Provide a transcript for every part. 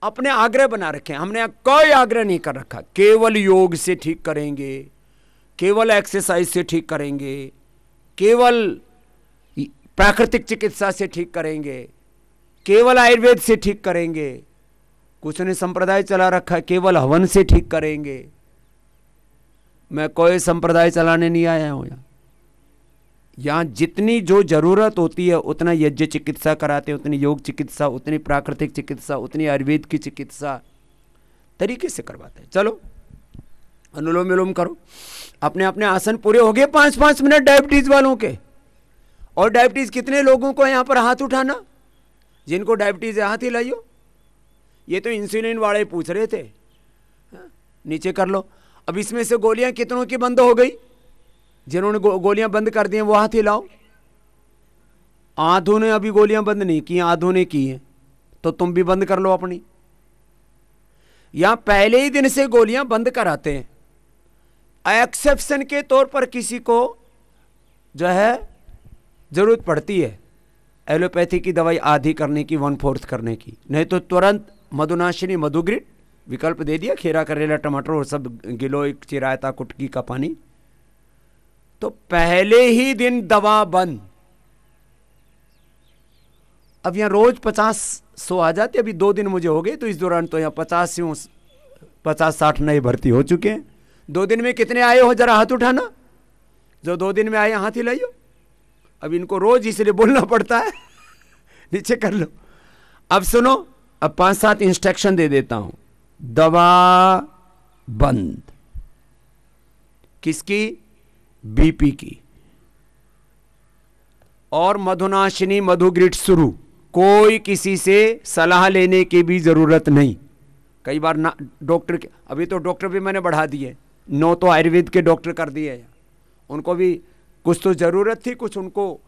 अपने आग्रह बना रखे हैं, हमने कोई आग्रह नहीं कर रखा, केवल योग से ठीक करेंगे, केवल एक्सरसाइज से ठीक करेंगे, केवल प्राकृतिक चिकित्सा से ठीक करेंगे, केवल आयुर्वेद से ठीक करेंगे। कुछ ने संप्रदाय चला रखा है, केवल हवन से ठीक करेंगे। मैं कोई संप्रदाय चलाने नहीं आया हूं। यहां जितनी जो जरूरत होती है उतना यज्ञ चिकित्सा कराते हैं, उतनी योग चिकित्सा, उतनी प्राकृतिक चिकित्सा, उतनी आयुर्वेद की चिकित्सा तरीके से करवाते हैं। चलो अनुलोम विलोम करो। अपने अपने आसन पूरे हो गए 5-5 मिनट डायबिटीज वालों के। और डायबिटीज कितने लोगों को यहां पर हाथ उठाना, जिनको डायबिटीज है हाथ हिलाइयो। ये तो इंसुलिन वाले पूछ रहे थे, नीचे कर लो। अब इसमें से गोलियां कितनों की बंद हो गई? जिन्होंने गोलियां बंद कर दी हैं वो हाथ हिलाओ। आधों ने अभी गोलियां बंद नहीं की, आधों ने की हैं, तो तुम भी बंद कर लो अपनी। यहां पहले ही दिन से गोलियां बंद कराते हैं। एक्सेप्शन के तौर पर किसी को जो है जरूरत पड़ती है एलोपैथी की दवाई आधी करने की, 1/4 करने की, नहीं तो तुरंत मधुनाशिनी मधुग्रिड विकल्प दे दिया, खीरा करेला टमाटर और सब गिलो, एक चिरायता कुटकी का पानी। तो पहले ही दिन दवा बंद। अब यहां रोज 50-100 आ जाते, अभी 2 दिन मुझे हो गए, तो इस दौरान तो यहां 50-60 नए भर्ती हो चुके हैं। 2 दिन में कितने आए हो जरा हाथ उठाना। जो 2 दिन में आए हाथ हिलाइयो। अब इनको रोज इसलिए बोलना पड़ता है। नीचे कर लो। अब सुनो, अब 5-7 इंस्ट्रक्शन दे देता हूं। दवा बंद। किसकी? बीपी की। और मधुनाशिनी मधुग्रिड शुरू। कोई किसी से सलाह लेने की भी जरूरत नहीं। कई बार ना डॉक्टर के, अभी तो डॉक्टर भी मैंने बढ़ा दिए, 9 तो आयुर्वेद के डॉक्टर कर दिए। उनको भी कुछ तो जरूरत थी, कुछ उनको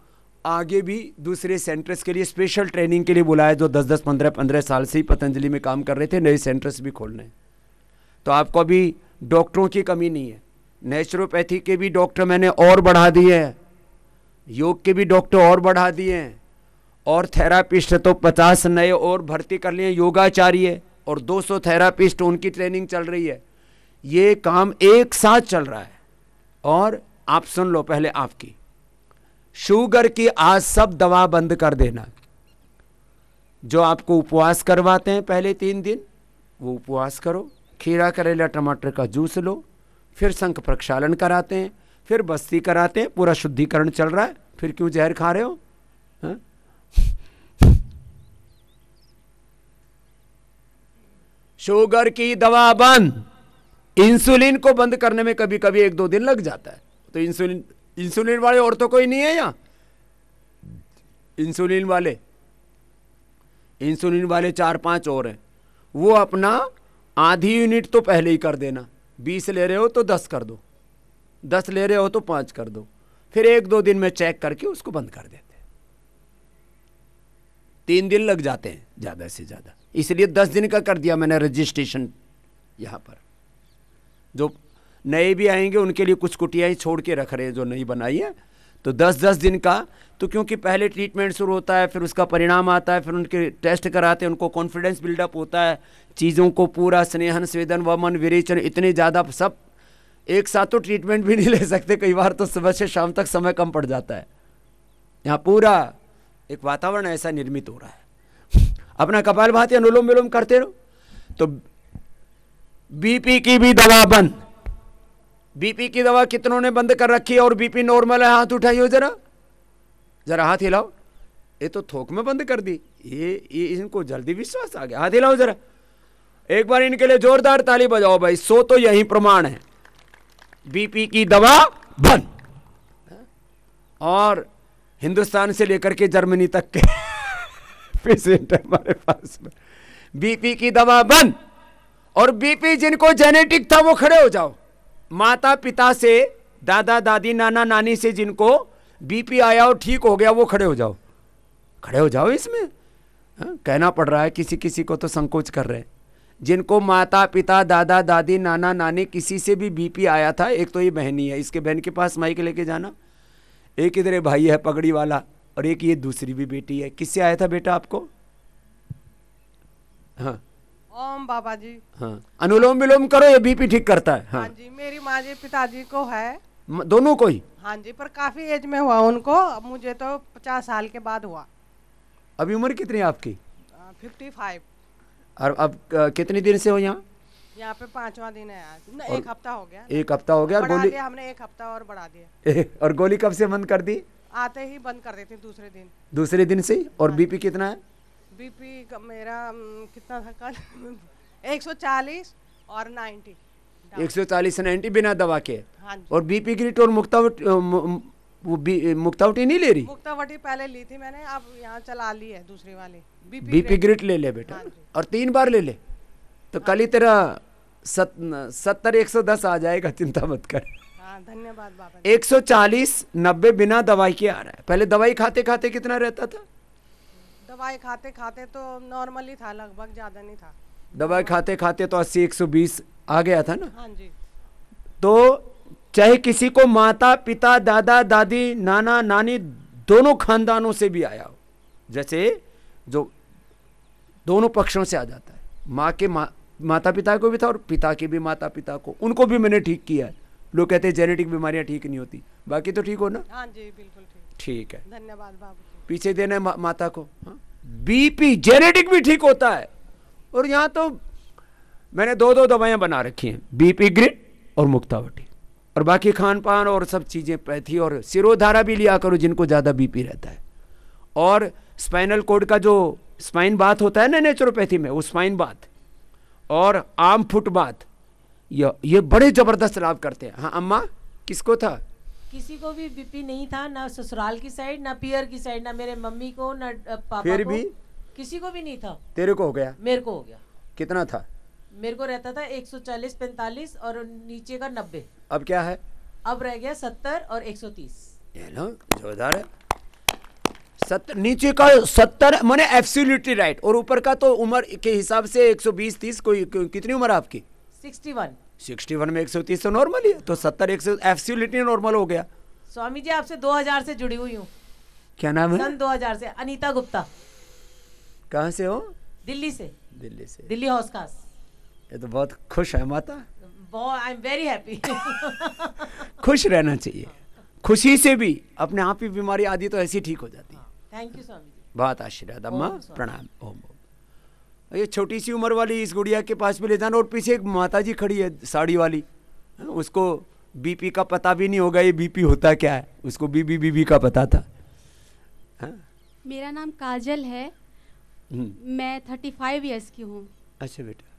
आगे भी दूसरे सेंटर्स के लिए स्पेशल ट्रेनिंग के लिए बुलाया, जो 10-10, 15-15 साल से ही पतंजलि में काम कर रहे थे। नए सेंटर्स भी खोलने, तो आपको अभी डॉक्टरों की कमी नहीं है। नेचुरोपैथी के भी डॉक्टर मैंने और बढ़ा दिए हैं, योग के भी डॉक्टर और बढ़ा दिए हैं, और थेरापिस्ट तो 50 नए और भर्ती कर लिए, योगाचार्य, और 200 थेरापिस्ट, उनकी ट्रेनिंग चल रही है। ये काम एक साथ चल रहा है। और आप सुन लो पहले आपकी शुगर की आज सब दवा बंद कर देना। जो आपको उपवास करवाते हैं पहले 3 दिन, वो उपवास करो। खीरा करेला टमाटर का जूस लो। फिर शंख प्रक्षालन कराते हैं, फिर बस्ती कराते हैं, पूरा शुद्धिकरण चल रहा है। फिर क्यों जहर खा रहे हो? हा? शुगर की दवा बंद। इंसुलिन को बंद करने में कभी कभी 1-2 दिन लग जाता है। तो इंसुलिन वाले और तो कोई नहीं है यहां। इंसुलिन वाले 4-5 और हैं। वो अपना आधी यूनिट तो पहले ही कर देना। 20 ले रहे हो तो 10 कर दो, 10 ले रहे हो तो 5 कर दो। फिर 1-2 दिन में चेक करके उसको बंद कर देते हैं। 3 दिन लग जाते हैं ज्यादा से ज्यादा, इसलिए 10 दिन का कर दिया मैंने रजिस्ट्रेशन। यहां पर जो नए भी आएंगे उनके लिए कुछ कुटियाएं छोड़ के रख रहे हैं जो नई बनाई है। तो 10-10 दिन का, तो क्योंकि पहले ट्रीटमेंट शुरू होता है, फिर उसका परिणाम आता है, फिर उनके टेस्ट कराते हैं, उनको कॉन्फिडेंस बिल्डअप होता है, चीज़ों को पूरा स्नेहन स्वेदन वमन विरेचन इतने ज़्यादा सब एक साथ तो ट्रीटमेंट भी नहीं ले सकते। कई बार तो सुबह से शाम तक समय कम पड़ जाता है। यहाँ पूरा एक वातावरण ऐसा निर्मित हो रहा है। अपना कपालभाति अनुलोम विलोम करते रहो। तो बीपी की भी दवा बंद। बीपी की दवा कितनों ने बंद कर रखी है? और बीपी नॉर्मल है, हाथ उठाइयो जरा हाथ हिलाओ। ये तो थोक में बंद कर दी। ये इनको जल्दी विश्वास आ गया। हाथ हिलाओ जरा, एक बार इनके लिए जोरदार ताली बजाओ भाई। 100 तो यही प्रमाण है। बीपी की दवा बंद। और हिंदुस्तान से लेकर के जर्मनी तक के पेशेंट हमारे पास में, बीपी की दवा बंद। और बीपी जिनको जेनेटिक था वो खड़े हो जाओ। माता पिता से, दादा दादी नाना नानी से जिनको बीपी आया और ठीक हो गया, वो खड़े हो जाओ। खड़े हो जाओ। इसमें कहना पड़ रहा है, किसी किसी को तो संकोच कर रहे हैं। जिनको माता पिता दादा दादी नाना नानी किसी से भी बीपी आया था, एक तो ये बहनी है, इसके बहन के पास माइक लेके जाना। एक इधर भाई है पगड़ी वाला, और एक ये दूसरी भी बेटी है। किससे आया था बेटा आपको? हाँ, ओम बाबा जी। हाँ, अनुलोम विलोम करो, ये बीपी ठीक करता है। हाँ जी, मेरी माँ जी पिताजी को है। दोनों को ही? हाँ जी, पर काफी एज में हुआ उनको, मुझे तो 50 साल के बाद हुआ। अभी उम्र कितनी है आपकी? 55। और अब कितने दिन से हो यहाँ? यहाँ पे 5वां दिन है आज, और 1 हफ्ता हो गया। 1 हफ्ता हो गया। और बढ़ा गोली दिया हमने, 1 हफ्ता और बढ़ा दिया। और गोली कब से बंद कर दी? आते ही बंद कर देती दूसरे दिन। दूसरे दिन से ही? और बीपी कितना है? बीपी मेरा कितना था कल? 140 और 90। 140 से 90 बिना दवा के? हाँ जी। और बीपी ग्रिट और मुक्तावटी नहीं ले रही? मुक्तावटी पहले ली थी मैंने, अब यहाँ चला ली है दूसरी वाली बीपी ग्रिट ले ले बेटा। हाँ जी। और 3 बार ले ले, तो कल ही तेरा 70-110 आ जाएगा, चिंता मत कर। हाँ, धन्यवाद बाबा। 140-90 बिना दवाई के आ रहा है। पहले दवाई खाते खाते कितना रहता था? दवाई खाते खाते तो नॉर्मल ही था, लगभग ज्यादा नहीं था। दवाई खाते खाते तो 80-120 आ गया था ना? हाँ जी। तो चाहे किसी को माता पिता दादा दादी नाना नानी दोनों खानदानों से भी आया हो, जैसे जो दोनों पक्षों से आ जाता है, माँ के माता पिता को भी था और पिता के भी माता पिता को, उनको भी मैंने ठीक किया है। लोग कहते हैं जेनेटिक बीमारियां ठीक नहीं होती, बाकी तो ठीक हो ना? हाँ जी, बिल्कुल ठीक। ठीक है, धन्यवाद बाबू। पीछे देना है माता को। हाँ? बीपी जेनेटिक भी ठीक होता है। और यहाँ तो मैंने 2-2 दवाइयाँ बना रखी हैं, बीपी ग्रिड और मुक्तावटी, और बाकी खान पान और सब चीज़ें पैथी, और सिरोधारा भी लिया करो जिनको ज़्यादा बीपी रहता है। और स्पाइनल कोड का जो स्पाइन बाथ होता है ना नेचुरोपैथी में, वो स्पाइन बाथ और आर्म फुट बाथ, ये बड़े ज़बरदस्त लाभ करते हैं। हाँ अम्मा, किसको था? किसी को भी बीपी नहीं था, ना ससुराल की साइड, ना पियर की साइड, ना मेरे मम्मी को, ना पापा फिर को, भी किसी को भी नहीं था। तेरे को हो गया? मेरे को हो गया। कितना था? मेरे को रहता था 140-45 और नीचे का 90। अब क्या है? अब रह गया 70 और 130। ये लो, जोरदार है। 70 नीचे का 70 माने एब्सोल्युटली राइट, और ऊपर का तो उम्र के हिसाब से 120-30। कितनी उम्र आपकी? 61। 61 में 130 तो नॉर्मल ही है, तो 70-100 एब्सोल्युटली नॉर्मल हो गया। स्वामी जी आपसे 2000 से जुड़ी हुई हूँ। क्या नाम है? सन 2000 से। अनीता गुप्ता। कहाँ से हो? दिल्ली से। दिल्ली से। दिल्ली हाउस खास। ये तो बहुत खुश है माता। I am very happy. खुश रहना चाहिए, खुशी से भी अपने आप ही बीमारी आदि तो ऐसी ठीक हो जाती है। Thank you Swami ji. बहुत आशीर्वाद अम्मा, प्रणाम। ओम ओम। ये छोटी सी उम्र वाली इस गुड़िया के पास भी ले जाना। और पीछे एक माता जी खड़ी है साड़ी वाली, उसको बीपी का पता भी नहीं होगा ये बीपी होता क्या है, उसको बीबी का पता था। हाँ? मेरा नाम काजल है, मैं 35 इयर्स की हूँ। अच्छा बेटा।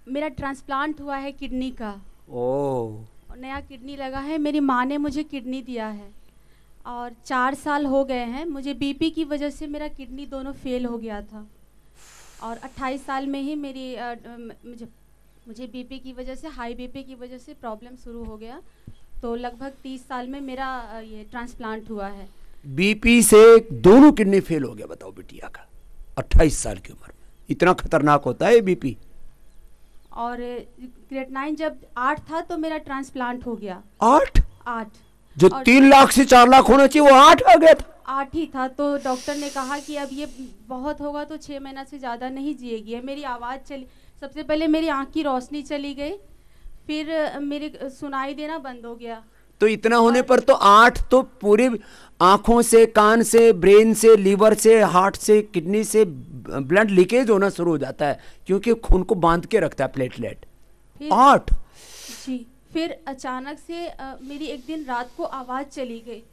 मेरा ट्रांसप्लांट हुआ है किडनी का। ओह। नया किडनी लगा है, मेरी माँ ने मुझे किडनी दिया है और 4 साल हो गए हैं। मुझे बीपी की वजह से मेरा किडनी दोनों फेल हो गया था और 28 साल में ही मेरी मुझे बीपी की वजह से, हाई बीपी की वजह से प्रॉब्लम शुरू हो गया। तो लगभग 30 साल में मेरा ये ट्रांसप्लांट हुआ है। बीपी से दोनों किडनी फेल हो गया, बताओ बिटिया का 28 साल की उम्र में। इतना खतरनाक होता है बीपी। और क्रिएटिनिन जब 8 था तो मेरा ट्रांसप्लांट हो गया। 8? जो 3 लाख से 4 लाख होना चाहिए वो 8 आ गया था। 8 ही था। तो डॉक्टर ने कहा कि अब ये बहुत होगा तो 6 महीना से ज़्यादा नहीं जिएगी। मेरी आवाज़ चली, सबसे पहले मेरी आँख की रोशनी चली गई, फिर मेरी सुनाई देना बंद हो गया। तो इतना होने पर तो 8 तो पूरे आंखों से, कान से, ब्रेन से, लीवर से, हार्ट से, किडनी से ब्लड लीकेज होना शुरू हो जाता है, क्योंकि खून को बांध के रखता है प्लेटलेट। 8? जी। फिर अचानक से मेरी एक दिन रात को आवाज़ चली गई।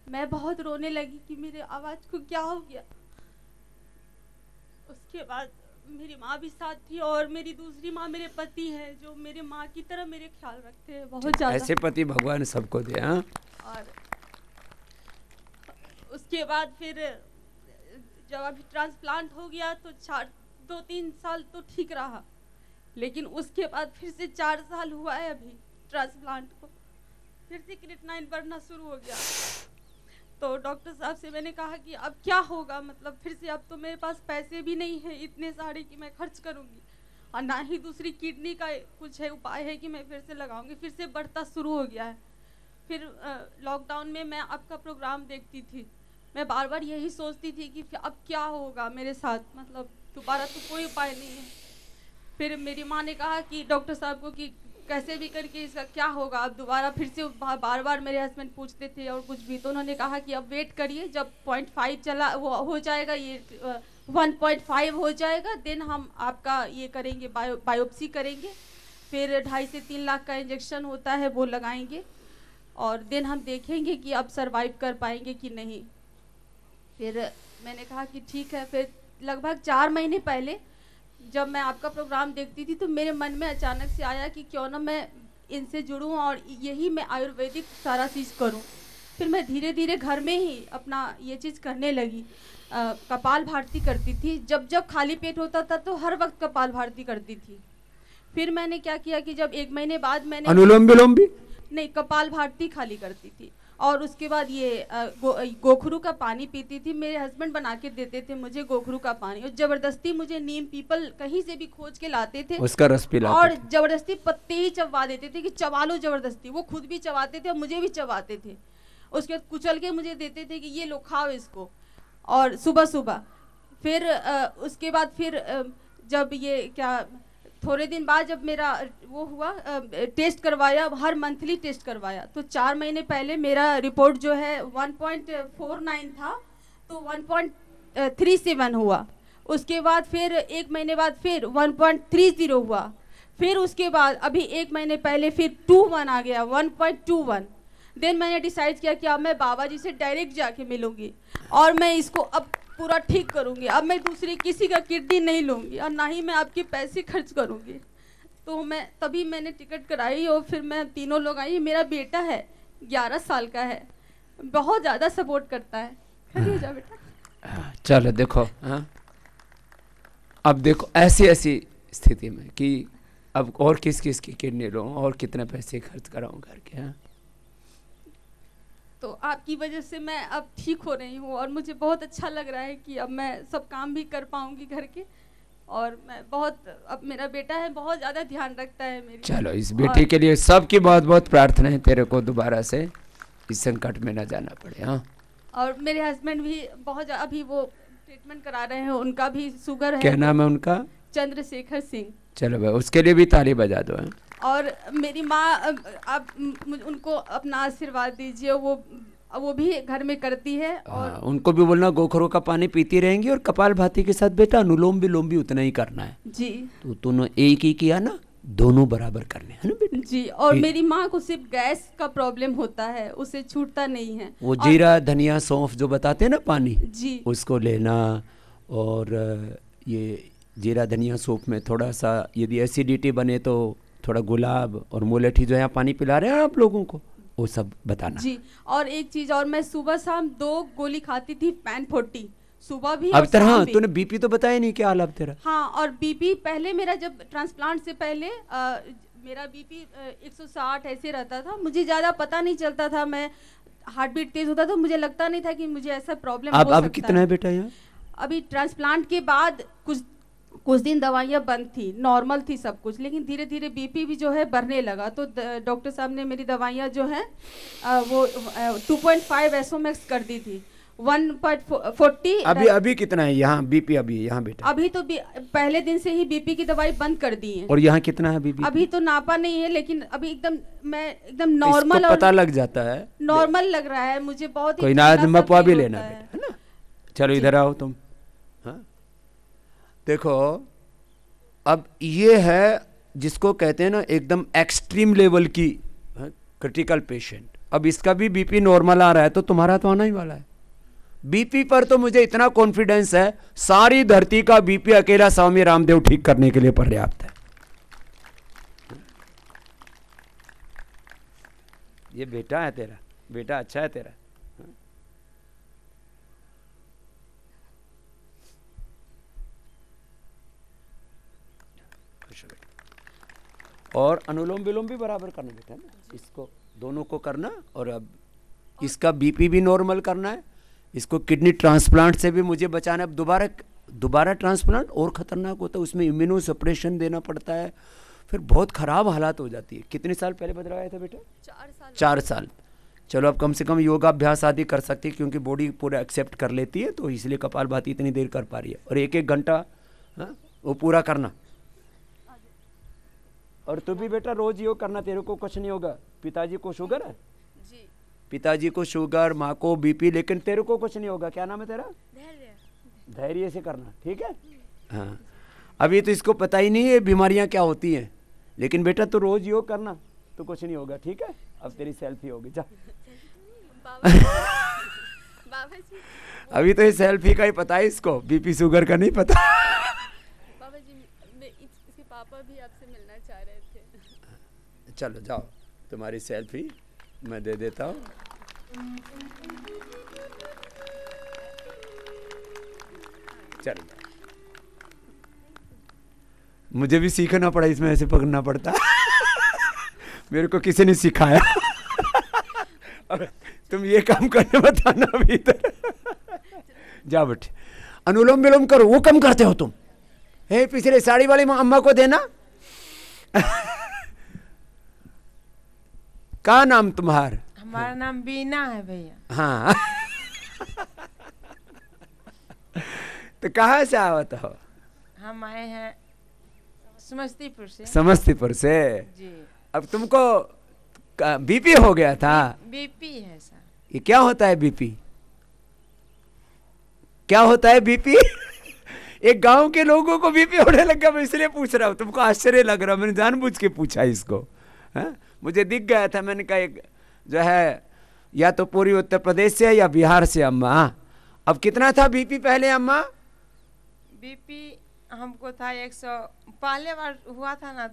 मैं बहुत रोने लगी कि मेरे आवाज़ को क्या हो गया। उसके बाद मेरी माँ भी साथ थी और मेरी दूसरी माँ मेरे पति हैं, जो मेरे माँ की तरह मेरे ख्याल रखते हैं बहुत ज़्यादा। ऐसे पति भगवान सबको दे। हाँ? और उसके बाद फिर जब अभी ट्रांसप्लांट हो गया तो 2-3 साल तो ठीक रहा, लेकिन उसके बाद फिर से 4 साल हुआ है अभी ट्रांसप्लांट को, फिर से क्रिएटिनिन बढ़ना शुरू हो गया। तो डॉक्टर साहब से मैंने कहा कि अब क्या होगा, मतलब फिर से अब तो मेरे पास पैसे भी नहीं है इतने सारे कि मैं खर्च करूँगी, और ना ही दूसरी किडनी का कुछ है उपाय है कि मैं फिर से लगाऊंगी। फिर से बढ़ता शुरू हो गया है। फिर लॉकडाउन में मैं आपका प्रोग्राम देखती थी, मैं बार बार यही सोचती थी कि अब क्या होगा मेरे साथ, मतलब दोबारा तो कोई उपाय नहीं है। फिर मेरी माँ ने कहा कि डॉक्टर साहब को कि कैसे भी करके इसका क्या होगा। अब दोबारा फिर से बार बार मेरे हस्बैंड पूछते थे और कुछ भी, तो उन्होंने कहा कि अब वेट करिए, जब 0.5 चला वो हो जाएगा, ये 1.5 हो जाएगा, देन हम आपका ये करेंगे, बायोप्सी करेंगे, फिर 2.5 से 3 लाख का इंजेक्शन होता है वो लगाएंगे, और देन हम देखेंगे कि अब सरवाइव कर पाएंगे कि नहीं। फिर मैंने कहा कि ठीक है। फिर लगभग 4 महीने पहले जब मैं आपका प्रोग्राम देखती थी तो मेरे मन में अचानक से आया कि क्यों ना मैं इनसे जुड़ूं और यही मैं आयुर्वेदिक सारा चीज़ करूं। फिर मैं धीरे धीरे घर में ही अपना ये चीज़ करने लगी। कपाल भारती करती थी, जब जब खाली पेट होता था तो हर वक्त कपाल भारती करती थी। फिर मैंने क्या किया कि जब 1 महीने बाद मैंने अनुलोम विलोम भी नहीं, कपाल भारती खाली करती थी, और उसके बाद ये गोखरू का पानी पीती थी। मेरे हस्बैंड बना के देते थे मुझे गोखरू का पानी, और ज़बरदस्ती मुझे नीम पीपल कहीं से भी खोज के लाते थे, उसका रस पिलाते और थे। ज़बरदस्ती पत्ते ही चबा देते थे कि चबा लो ज़बरदस्ती। वो खुद भी चबाते थे और मुझे भी चबाते थे। उसके बाद कुचल के मुझे देते थे कि ये लो खाओ इसको, और सुबह सुबह। फिर उसके बाद फिर जब ये क्या थोड़े दिन बाद जब मेरा वो हुआ टेस्ट करवाया, हर मंथली टेस्ट करवाया, तो 4 महीने पहले मेरा रिपोर्ट जो है 1.49 था तो 1.37 हुआ। उसके बाद फिर 1 महीने बाद फिर 1.30 हुआ। फिर उसके बाद अभी 1 महीने पहले फिर 21 आ गया, 1.21। देन मैंने डिसाइड किया कि अब मैं बाबा जी से डायरेक्ट जाके मिलूंगी और मैं इसको अब पूरा ठीक करूंगी। अब मैं दूसरी किसी का किडनी नहीं लूंगी और ना ही मैं आपके पैसे खर्च करूंगी। तो मैं तभी मैंने टिकट कराई और फिर मैं तीनों लोग आई। मेरा बेटा है 11 साल का है, बहुत ज़्यादा सपोर्ट करता है। खड़ी हो जा बेटा। चलो देखो, हाँ अब देखो ऐसी स्थिति में कि अब और किस किस की किडनी लूँ और कितने पैसे खर्च कराऊँ करके। हाँ तो आपकी वजह से मैं अब ठीक हो रही हूँ और मुझे बहुत अच्छा लग रहा है कि अब मैं सब काम भी कर पाऊंगी घर के, और मैं बहुत, अब मेरा बेटा है बहुत ज़्यादा ध्यान रखता है मेरी। चलो इस बेटे के लिए सबकी बहुत बहुत प्रार्थना है, तेरे को दोबारा से इस संकट में न जाना पड़े। हाँ, और मेरे हस्बैंड भी बहुत अभी वो ट्रीटमेंट करा रहे हैं, उनका भी शुगर है। क्या नाम है उनका? चंद्रशेखर सिंह। चलो भाई उसके लिए भी ताली बजा दो। और मेरी माँ, आप उनको अपना आशीर्वाद दीजिए, वो भी घर में करती है। और उनको भी बोलना गोखरों का पानी पीती रहेंगी और कपाल भाती के साथ बेटा अनुलोम विलोम भी उतना ही करना है जी। तो तूने एक ही किया ना, दोनों बराबर करने हैं ना बेटा जी। और मेरी माँ को सिर्फ गैस का प्रॉब्लम होता है, उसे छूटता नहीं है। वो जीरा धनिया सौंफ जो बताते हैं ना पानी जी, उसको लेना, और ये जीरा धनिया सूप में थोड़ा सा यदि एसिडिटी बने तो थोड़ा गुलाब और मुलेठी जो यहाँ पानी पिला रहे हैं आप लोगों को, वो सब बताना जी। और एक चीज और, मैं सुबह शाम 2 गोली खाती थी पैन 40, सुबह भी अब और तेरा। शाम हाँ भी। तूने बीपी तो बताया नहीं, क्या हाल अब तेरा? हाँ, और बीपी पहले मेरा जब ट्रांसप्लांट से पहले मेरा बीपी 160 ऐसे रहता था, मुझे ज़्यादा पता नहीं चलता था। मैं हार्ट बीट तेज होता था, मुझे लगता नहीं था कि मुझे ऐसा प्रॉब्लम हो सकता है। अब कितना है बेटा यहाँ? अभी ट्रांसप्लांट के बाद कुछ दिन दवाइयाँ बंद थी, नॉर्मल थी सब कुछ, लेकिन धीरे धीरे बीपी भी जो है बढ़ने लगा। तो डॉक्टर साहब ने मेरी दवाइयाँ जो हैं वो 2.5 एसोमैक्स कर दी थी, 1.40। अभी कितना है यहाँ बीपी? अभी यहाँ बेटा अभी तो पहले दिन से ही बीपी की दवाई बंद कर दी है। और यहाँ कितना है बीपी? अभी तो नापा नहीं है, लेकिन अभी एकदम नॉर्मल, पता लग जाता है, नॉर्मल लग रहा है मुझे बहुत ही। कोई ना मपवा भी लेना बेटा, है ना? चलो इधर आओ तुम। हाँ देखो, अब ये है जिसको कहते हैं ना एकदम एक्सट्रीम लेवल की क्रिटिकल पेशेंट। अब इसका भी बीपी नॉर्मल आ रहा है तो तुम्हारा तो आना ही वाला है। बीपी पर तो मुझे इतना कॉन्फिडेंस है, सारी धरती का बीपी अकेला स्वामी रामदेव ठीक करने के लिए पर्याप्त है। ये बेटा है तेरा, बेटा अच्छा है तेरा। और अनुलोम विलोम भी बराबर करना बेटा ना, इसको दोनों को करना। और अब इसका बीपी भी नॉर्मल करना है, इसको किडनी ट्रांसप्लांट से भी मुझे बचाना है। दोबारा ट्रांसप्लांट और ख़तरनाक होता है, उसमें इम्यूनो सप्रेशन देना पड़ता है, फिर बहुत ख़राब हालात हो जाती है। कितने साल पहले बदलाया था बेटा? 4 साल। चलो अब कम से कम योगाभ्यास आदि कर सकती है क्योंकि बॉडी पूरा एक्सेप्ट कर लेती है, तो इसलिए कपालभाति इतनी देर कर पा रही है। और 1-1 घंटा वो पूरा करना। और तू भी बेटा रोज योग करना, तेरे को कुछ नहीं होगा। पिताजी को शुगर है जी। पिताजी को शुगर, माँ को बीपी, लेकिन तेरे को कुछ नहीं होगा। क्या नाम है तेरा? धैर्य। धैर्य से करना, ठीक है। हाँ, अभी तो इसको पता ही नहीं है बीमारियां क्या होती हैं, लेकिन बेटा तो रोज योग करना तो कुछ नहीं होगा, ठीक है। अब तेरी सेल्फी होगी, जा। बाबा जी, अभी तो ये सेल्फी का ही पता है इसको, बीपी शुगर का नहीं पता। बाबा जी, इसके पापा भी आपसे मिलना चाह रहे थे। चलो जाओ, तुम्हारी सेल्फी मैं दे देता हूँ। चलो, मुझे भी सीखना पड़ा, इसमें ऐसे पकड़ना पड़ता। मेरे को किसी ने सिखाया। अब तुम ये काम करने बताना अभी इधर। जा बेटे, अनुलोम विलोम करो। वो कम करते हो तुम? हे, पिछले साड़ी वाली अम्मा को देना। क्या नाम तुम्हारा? हमारा नाम बीना है भैया। हाँ। तो कहाँ से आवत हो? हम आए हैं समस्तीपुर से। समस्तीपुर से। जी। अब तुमको बीपी हो गया था? बीपी है सर। ये क्या होता है बीपी? क्या होता है बीपी? एक गांव के लोगों को बीपी होने लगा, मैं इसलिए पूछ रहा हूँ। तुमको आश्चर्य लग रहा, मैंने जानबूझ के पूछा इसको। हाँ? मुझे दिख गया था, मैंने कहा एक जो है या तो पूरी उत्तर प्रदेश से है या बिहार से अम्मा। अब कितना था बीपी पहले अम्मा? बीपी हमको था 100, पहले बार हुआ था ना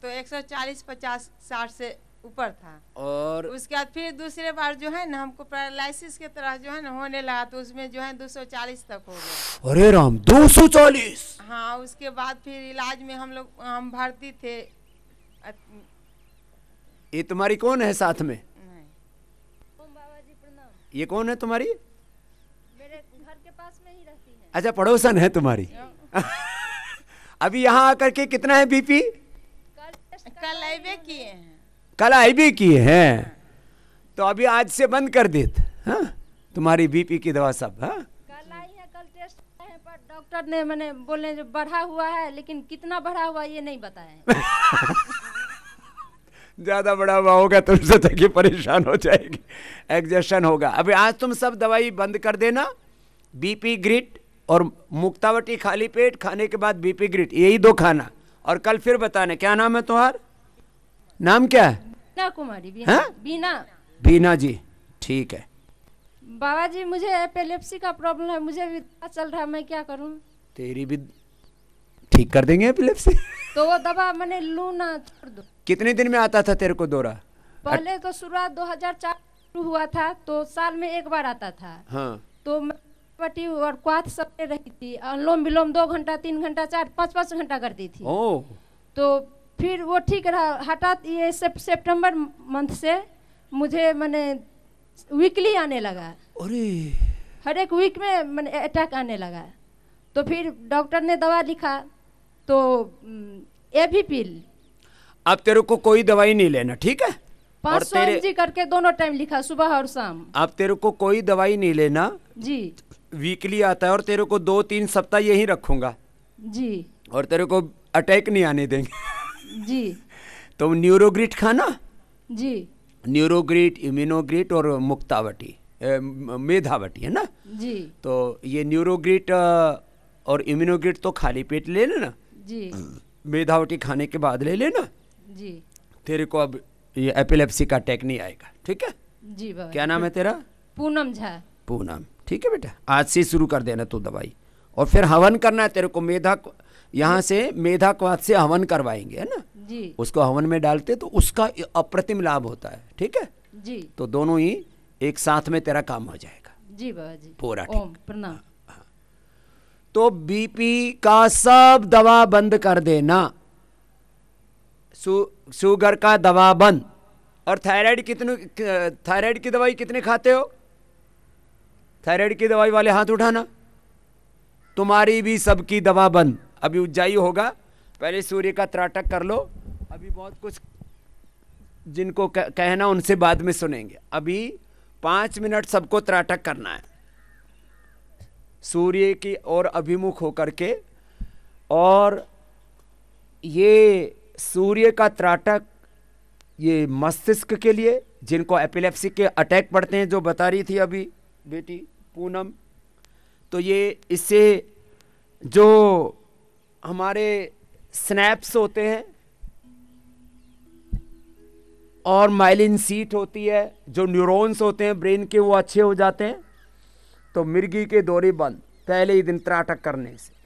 तो 140, 50, 60 से ऊपर था। और उसके बाद फिर दूसरे बार जो है ना हमको पैरालिसिस की तरह जो है ना होने लगा, तो उसमें जो है 240 तक हो गया। अरे राम, 240? हाँ, उसके बाद फिर इलाज में हम भर्ती थे। ये तुम्हारी कौन है साथ में? नहीं। बाबा जी प्रणाम। ये कौन है तुम्हारी? मेरे घर के पास में ही रहती है। अच्छा, पड़ोसन है तुम्हारी। अभी यहाँ आकर के कितना है बीपी? कल आइबे किए हैं। कल आई भी किए हैं, तो अभी आज से बंद कर देते। हाँ, तुम्हारी बीपी की दवा सब। हाँ, कल आई है, कल टेस्ट है, पर डॉक्टर ने मैंने बोले जो बढ़ा हुआ है, लेकिन कितना बढ़ा हुआ ये नहीं बताया। ज्यादा बड़ा हुआ होगा तो सोचा कि परेशान हो जाएगी, एग्जेशन होगा। अभी आज तुम सब दवाई बंद कर देना। बीपी ग्रिट और मुक्तावटी खाली पेट, खाने के बाद बीपी ग्रिट, यही दो खाना। और कल फिर बताना। क्या नाम है तुम्हारा? नाम क्या है? बीना कुमारी। बीना। हाँ? बीना। बीना जी, ठीक है। बाबा जी, मुझे एपिलेप्सी का प्रॉब्लम है, मुझे भी पता चल रहा है, मैं क्या करूं? तेरी भी ठीक कर देंगे एपिलेप्सी। तो वो दवा मैंने लूं ना छोड़ दो? कितने दिन में आता था तेरे को दौरा? पहले तो शुरुआत 2004 शुरू हुआ था, तो साल में एक बार आता था। हाँ। तो पट्टी और क्वाथ सब रही थी, अनुलोम विलोम 2 घंटा, 3 घंटा, 4, 5 घंटा करती थी। ओ। तो फिर वो ठीक रहा। हठात ये सितंबर मंथ से मुझे मैंने वीकली आने लगा। अरे, हर एक वीक में मैंने अटैक आने लगा। तो फिर डॉक्टर ने दवा लिखा, तो एविपिल। अब तेरे को कोई दवाई नहीं लेना, ठीक है? 500 mg करके दोनों टाइम लिखा, सुबह और शाम। अब तेरे को कोई दवाई नहीं लेना जी। वीकली आता है, और तेरे को 2-3 सप्ताह यही रखूंगा जी। और तेरे को अटैक नहीं आने देंगे। जी। तो न्यूरोग्रिट खाना। जी। न्यूरोग्रिट, इम्यूनोग्रिट और मुक्तावटी, मेधावटी, है ना? जी। तो ये न्यूरोग्रिट और इम्यूनोग्रिट तो खाली पेट ले लेना। जी। मेधावटी खाने के बाद ले लेना। जी। तेरे को अब ये एपिलेप्सी का अटैक नहीं आएगा, ठीक है? जी बाबा। क्या नाम है तेरा? पूनम झा। पूनम, ठीक है बेटा। आज से शुरू कर देना तू दवाई, और फिर हवन करना है तेरे को। मेधा, यहाँ से मेधा क्वाथ से हवन करवाएंगे, है ना? जी। उसको हवन में डालते तो उसका अप्रतिम लाभ होता है, ठीक है? जी। तो दोनों ही एक साथ में तेरा काम हो जाएगा। जी बाबा जी। पूरा ओम प्रणाम। तो बीपी का सब दवा बंद कर देना। शुगर का दवा बंद। और थायराइड थायराइड की दवाई कितने खाते हो? थायराइड की दवाई वाले हाथ उठाना। तुम्हारी भी सबकी दवा बंद। अभी उज्जाई होगा, पहले सूर्य का त्राटक कर लो। अभी बहुत कुछ जिनको कहना उनसे बाद में सुनेंगे। अभी 5 मिनट सबको त्राटक करना है, सूर्य की ओर अभिमुख होकर के। और ये सूर्य का त्राटक ये मस्तिष्क के लिए, जिनको एपिलेप्सी के अटैक पड़ते हैं, जो बता रही थी अभी बेटी पूनम, तो ये इससे जो हमारे स्नैप्स होते हैं और माइलिन सीट होती है, जो न्यूरॉन्स होते हैं ब्रेन के, वो अच्छे हो जाते हैं। तो मिर्गी के दौरे बंद पहले ही दिन त्राटक करने से।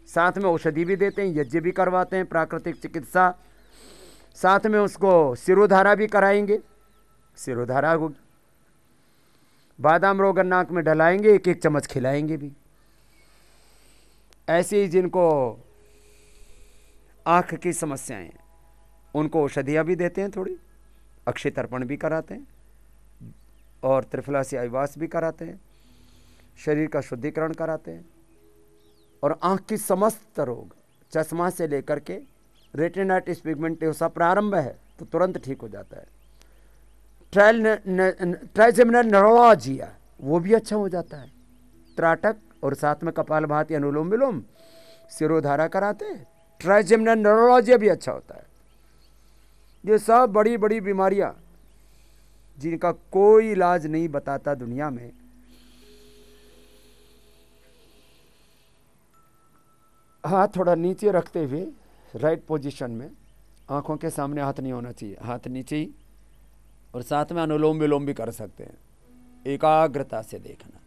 साथ में औषधि भी देते हैं, यज्ञ भी करवाते हैं, प्राकृतिक चिकित्सा, साथ में उसको सिरोधारा भी कराएंगे, सिरोधारा होगी, बादाम रोगन नाक में डलाएंगे, एक एक चम्मच खिलाएंगे भी। ऐसे ही जिनको आँख की समस्याएं हैं उनको औषधियाँ भी देते हैं, थोड़ी अक्षय तर्पण भी कराते हैं और त्रिफला से आयवास भी कराते हैं, शरीर का शुद्धिकरण कराते हैं। और आँख की समस्त रोग, चश्मा से लेकर के रेटिनाइटिस पिगमेंटोसा प्रारंभ है तो तुरंत ठीक हो जाता है। ट्राइजेमिनल न्यूरोलॉजिया वो भी अच्छा हो जाता है, त्राटक और साथ में कपालभाति, अनुलोम विलोम, सिरोधारा कराते हैं, ट्राइजेमिनल न्यूरोलॉजिया भी अच्छा होता है। ये सब बड़ी बड़ी बीमारियां जिनका कोई इलाज नहीं बताता दुनिया में, हाथ थोड़ा नीचे रखते हुए राइट पोजीशन में, आंखों के सामने हाथ नहीं होना चाहिए, हाथ नीचे ही, और साथ में अनुलोम विलोम भी कर सकते हैं, एकाग्रता से देखना।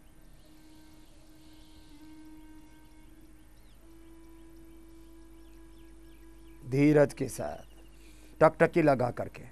धीरज के साथ टकटकी लगा करके।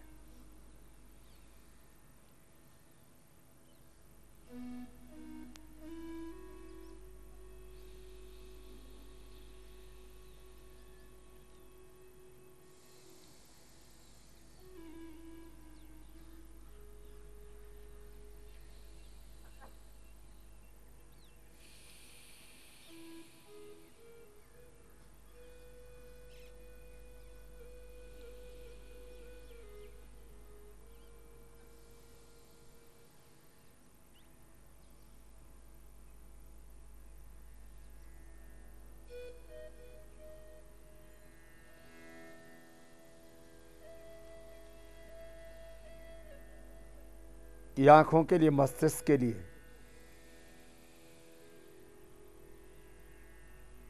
ये आंखों के लिए, मस्तिष्क के लिए,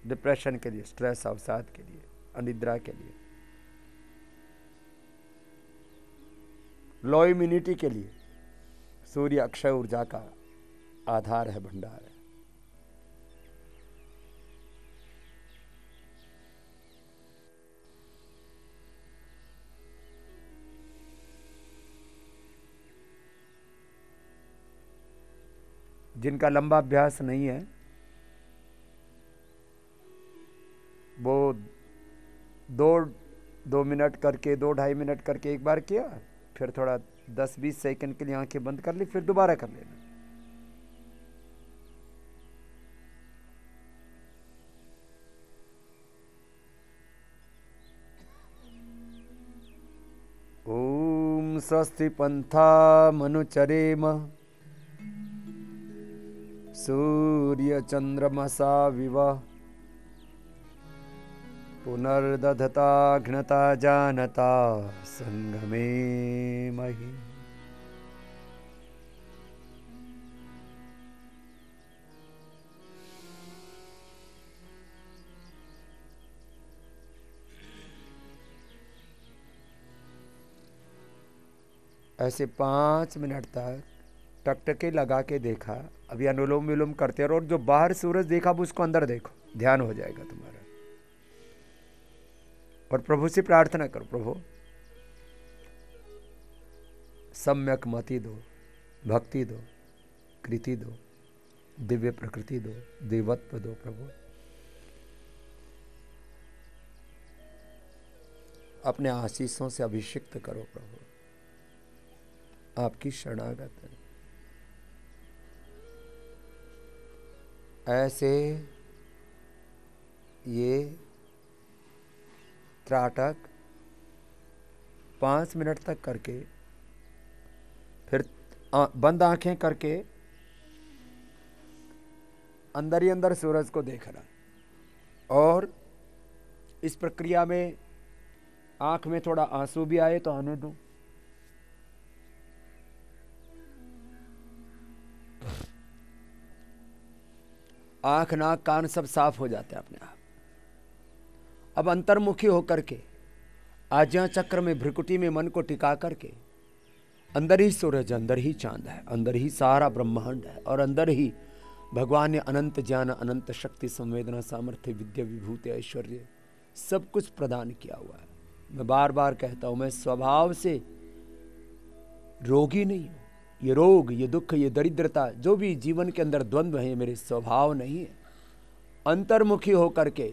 डिप्रेशन के लिए, स्ट्रेस अवसाद के लिए, अनिद्रा के लिए, लो इम्यूनिटी के लिए। सूर्य अक्षय ऊर्जा का आधार है, भंडार है। जिनका लंबा अभ्यास नहीं है वो दो मिनट करके, 2-2.5 मिनट करके एक बार किया, फिर थोड़ा 10-20 सेकंड के लिए आंखें बंद कर ली, फिर दोबारा कर लेना। ओम स्वस्ति पंथा मनुचरेम सूर्य चंद्रमसा विवा पुनर्दधता घ्नता जानता संगमे मही। ऐसे 5 मिनट तक टकटके लगा के देखा। अभी अनुलोम विलोम करते रहो और जो बाहर सूरज देखा वो उसको अंदर देखो, ध्यान हो जाएगा तुम्हारा। और प्रभु से प्रार्थना करो, प्रभु सम्यक मति दो, भक्ति दो, कृति दो, दिव्य प्रकृति दो, देवत्व दो प्रभु। अपने आशीषों से अभिषिक्त करो प्रभु, आपकी शरणागत है। ऐसे ये त्राटक 5 मिनट तक करके फिर बंद आंखें करके अंदर ही अंदर सूरज को देखना। और इस प्रक्रिया में आंख में थोड़ा आंसू भी आए तो आने दो। आंख नाक कान सब साफ हो जाते हैं अपने आप। अब अंतर्मुखी होकर के आज्ञा चक्र में भ्रिकुटी में मन को टिका करके, अंदर ही सूरज, अंदर ही चांद है, अंदर ही सारा ब्रह्मांड है, और अंदर ही भगवान ने अनंत ज्ञान, अनंत शक्ति, संवेदना, सामर्थ्य, विद्या, विभूति, ऐश्वर्य सब कुछ प्रदान किया हुआ है। मैं बार बार कहता हूं, मैं स्वभाव से रोगी नहीं हूं। ये रोग, ये दुख, ये दरिद्रता, जो भी जीवन के अंदर द्वंद्व है, ये मेरे स्वभाव नहीं है। अंतर्मुखी होकर के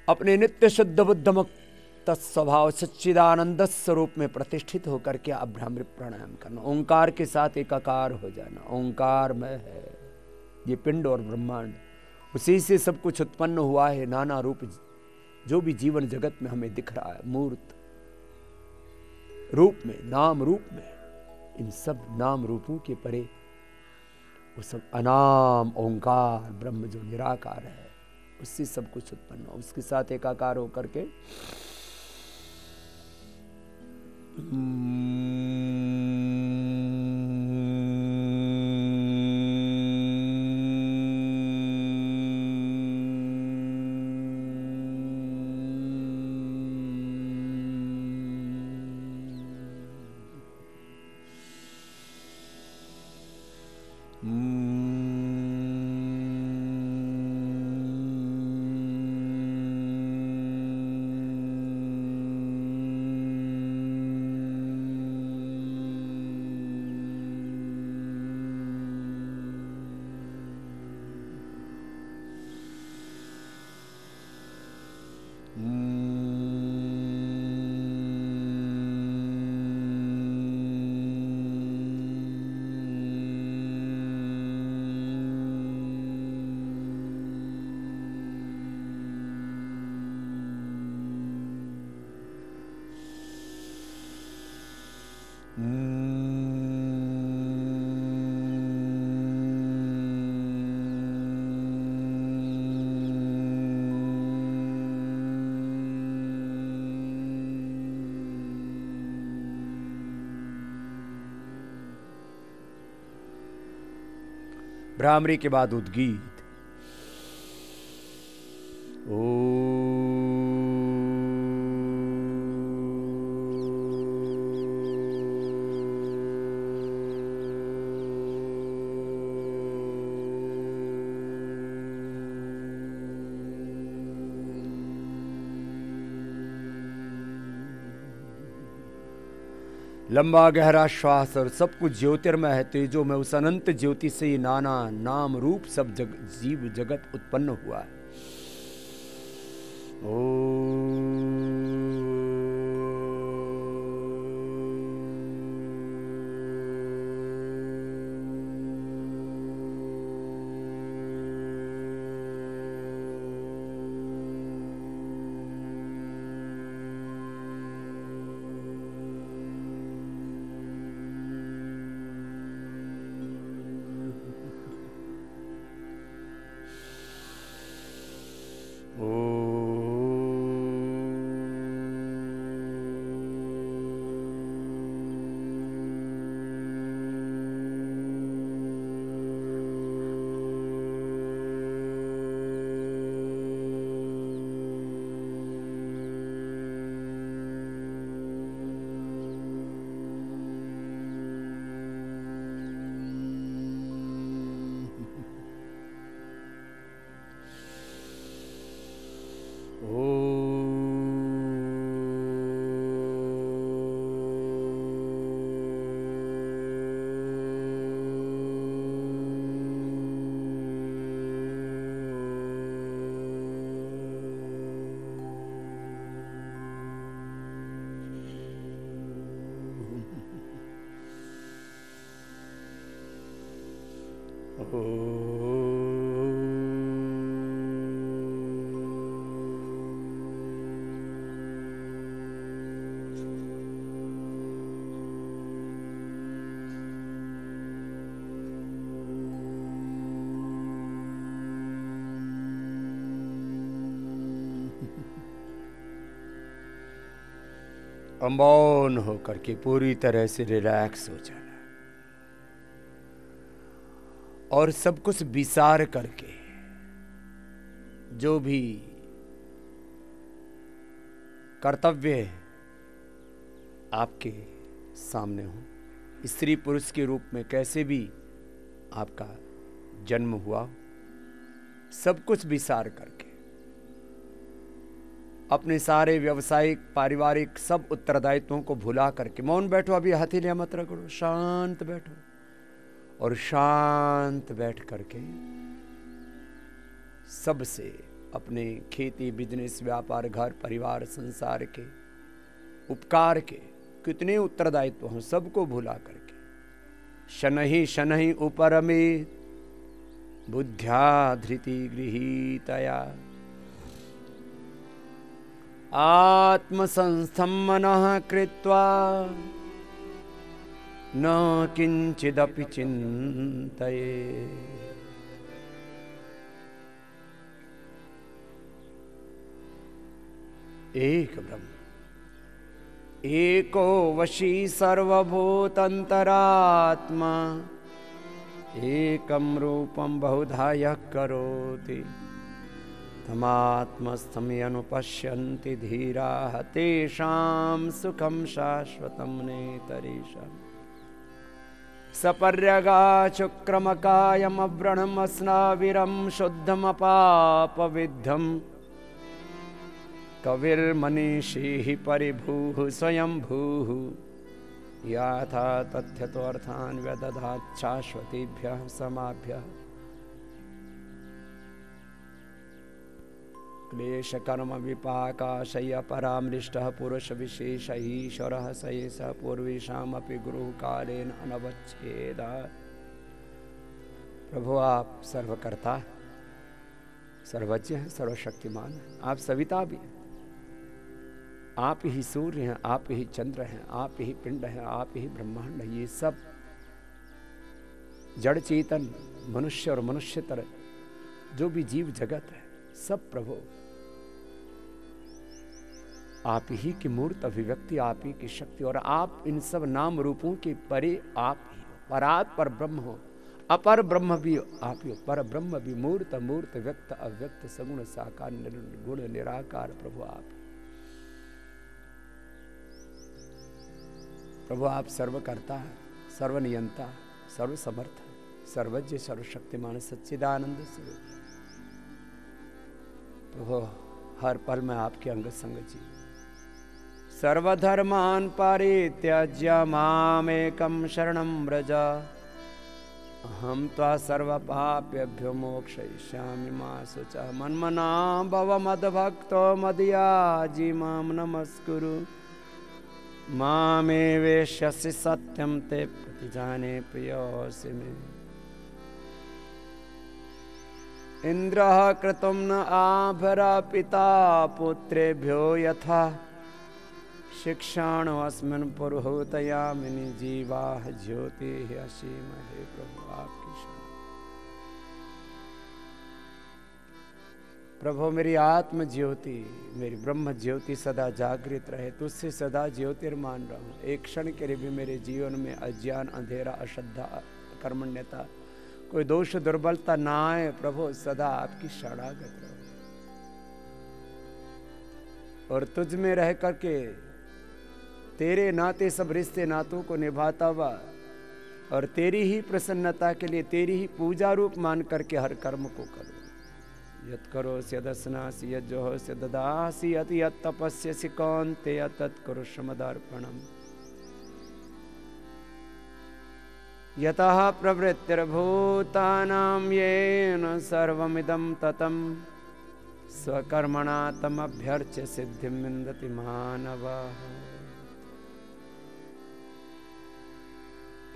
अपने नित्य शुद्ध बुद्धमुक्त तत्स्वभाव सच्चिदानंद स्वरूप में प्रतिष्ठित होकर के अभ्रामृत प्राणायाम करना, ओंकार के साथ एकाकार हो जाना। ओंकार में है ये पिंड और ब्रह्मांड, उसी से सब कुछ उत्पन्न हुआ है। नाना रूप जो भी जीवन जगत में हमें दिख रहा है, मूर्त रूप में, नाम रूप में, इन सब नाम रूपों के परे वो सब अनाम ओंकार ब्रह्म जो निराकार है, उससे सब कुछ उत्पन्न हो, उसके साथ एकाकार होकर के भ्रामरी के बाद उद्गीत। लंबा गहरा श्वास, और सब कुछ ज्योतिर्मय है, तेजो में, उस अनंत ज्योति से ये नाना नाम रूप सब जीव जगत उत्पन्न हुआ है। ओ मौन होकर के पूरी तरह से रिलैक्स हो जाना और सब कुछ विचार करके जो भी कर्तव्य है आपके सामने हो, स्त्री पुरुष के रूप में कैसे भी आपका जन्म हुआ, सब कुछ विचार करके अपने सारे व्यवसायिक पारिवारिक सब उत्तरदायित्वों को भुला करके मौन बैठो। अभी हथेलियां मत रगड़ो, शांत बैठो और शांत बैठ करके सबसे अपने खेती बिजनेस व्यापार घर परिवार संसार के उपकार के कितने उत्तरदायित्व हों सबको भुला करके शनहि शनहि उपरमेत बुद्ध्या धृति गृहीतया आत्मसंस्थं मनः कृत्वा न किंचिदपि चिंतये। एक ब्रह्म एको वशी सर्वभूतंतरात्मा एकम रूपम बहुधा यः करोति तमात्मस्थं यनुपश्यन्ति धीराः तेषां सुखं शाश्वतं नेतरेषाम् सपर्यगाचुक्रमकायमव्रणमस्नाविरं शुद्धमपापविद्धं कविर्मनीषीः परिभूः स्वयंभूः याथा तथ्यतोऽर्थान् व्यदधात् शाश्वतीभ्यः समाभ्यः क्लेशकर्म विपाकाशय परामृष्टः पुरुष विशेष ईश्वरः स एषः पूर्वेषामपि गुरुकालेन अनवच्छेदात्। प्रभु आप सर्वकर्ता सर्वज्ञ हैं, सर्वशक्तिमान हैं, आप सविता भी हैं, आप ही सूर्य हैं, आप ही चंद्र हैं, आप ही पिंड हैं, आप ही ब्रह्मांड है। ये सब जड़ चेतन मनुष्य और मनुष्यतर जो भी जीव जगत है सब प्रभु आप ही की मूर्त अभिव्यक्ति, आप ही की शक्ति और आप इन सब नाम रूपों के परे आप ही हो। परात पर ब्रह्म हो, अपर ब्रह्म भी आप ही हो, पर ब्रह्म भी मूर्त मूर्त व्यक्त अव्यक्त सगुण साकार निर्गुण निराकार प्रभु आप। प्रभु आप सर्वकर्ता सर्वनियंता सर्वसमर्थ सर्वज्ञ सर्वशक्तिमान सच्चिदानंद स्वरूप। प्रभु हर पल में आपके अंग संग जी। सर्वधर्मान परित्यज्य मामेकं शरणं व्रज अहं त्वा सर्वपापेभ्यो मोक्षयिष्यामि मा शुचः। मन्मना भव मद्भक्तो मदयाजी मां नमस्कुरु मामे वेश्यसि सत्यं ते प्रतिजाने प्रियोऽसि मे। इंद्रः कृतं न आभरा पिता पुत्रेभ्यो यथा शिक्षाणो अस्मिन् पुरुहूतयामिनी जीवाः ज्योतिः असीम। हे प्रभु आपकी शरण। प्रभु मेरी आत्म ज्योति मेरी ब्रह्म ज्योति सदा जागृत रहे, तुझसे सदा ज्योतिर्मान रहूं। एक क्षण के लिए भी मेरे जीवन में अज्ञान अंधेरा अश्रद्धा कर्मण्यता कोई दोष दुर्बलता ना आए। प्रभु सदा आपकी शरणागत रहो और तुझ में रह करके तेरे नाते सब रिश्ते नातों को निभाता हुआ और तेरी ही प्रसन्नता के लिए तेरी ही पूजा रूप मान करके हर कर्म को करो। यत् करोसि यदस्नासि यज्जोहोसि ददासि यत् तपस्यसि कौन्तेय तत् कुरुष्व मदर्पणम्। यतः प्रवृत्तिर्भूतानां येन सर्वमिदं ततं स्वकर्मणा तमभ्यर्च्य सिद्धिं विन्दति मानवः।